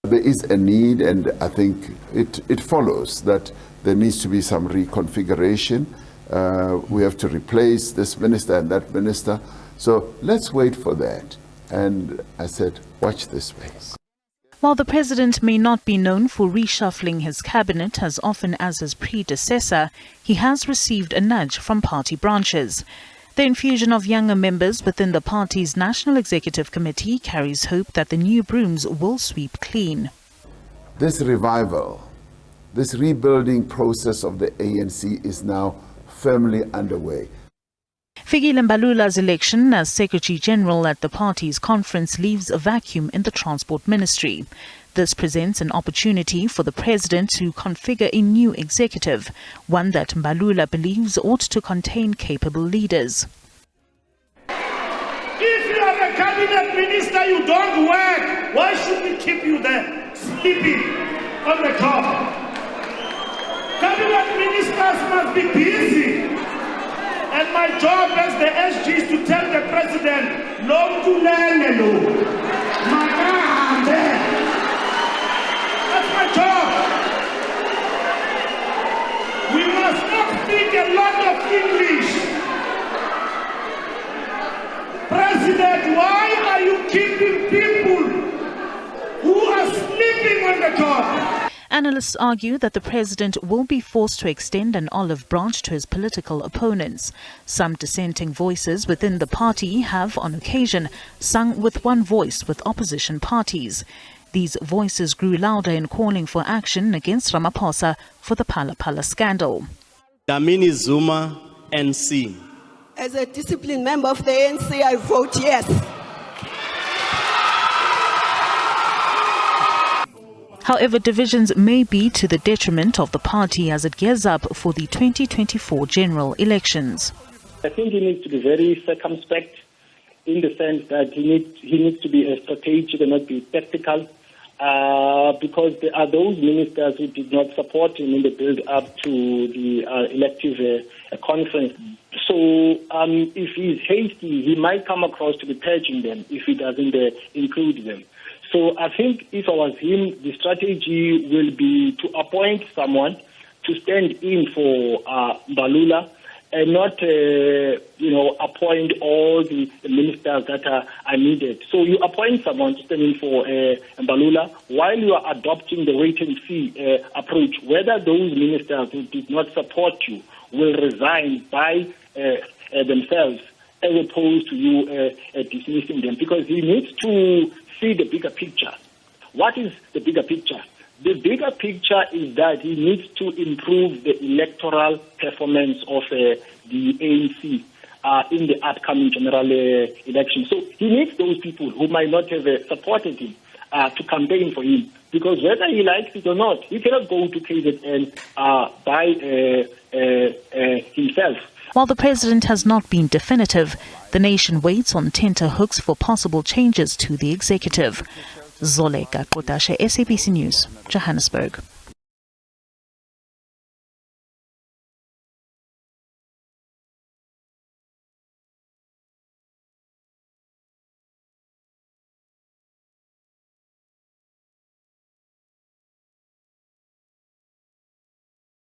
There is a need, and I think it follows that there needs to be some reconfiguration. We have to replace this minister and that minister. So let's wait for that. And I said, watch this space. While the president may not be known for reshuffling his cabinet as often as his predecessor, he has received a nudge from party branches. The infusion of younger members within the party's National Executive Committee carries hope that the new brooms will sweep clean. This revival, this rebuilding process of the ANC is now firmly underway. Fikile Mbalula's election as Secretary General at the party's conference leaves a vacuum in the Transport Ministry. This presents an opportunity for the President to configure a new executive, one that Mbalula believes ought to contain capable leaders. If you are a cabinet minister, you don't work. Why should we keep you there, sleeping on the top? Cabinet ministers must be busy. And my job as the SG is to tell the President, no to lelo, that's my job. We must not speak a lot of English. President, why are you keeping people who are sleeping on the job? Analysts argue that the president will be forced to extend an olive branch to his political opponents. Some dissenting voices within the party have, on occasion, sung with one voice with opposition parties. These voices grew louder in calling for action against Ramaphosa for the Phala Phala scandal. Dlamini Zuma, NC. As a disciplined member of the ANC, I vote yes. However, divisions may be to the detriment of the party as it gears up for the 2024 general elections. I think he needs to be very circumspect in the sense that he needs to be strategic and not be tactical, because there are those ministers who did not support him in the build-up to the elective conference. So if he's hasty, he might come across to be purging them if he doesn't include them. So I think if I was him, the strategy will be to appoint someone to stand in for Mbalula and not, appoint all the ministers that are needed. So you appoint someone to stand in for Mbalula while you are adopting the wait-and-see approach. Whether those ministers who did not support you will resign by themselves as opposed to you dismissing them, because he needs to see the bigger picture. What is the bigger picture? The bigger picture is that he needs to improve the electoral performance of the ANC in the upcoming general election. So he needs those people who might not have supported him to campaign for him, because whether he likes it or not, he cannot go to KZN by himself. While the president has not been definitive, the nation waits on tenterhooks for possible changes to the executive. Zoleka Kotashe, SABC News, Johannesburg.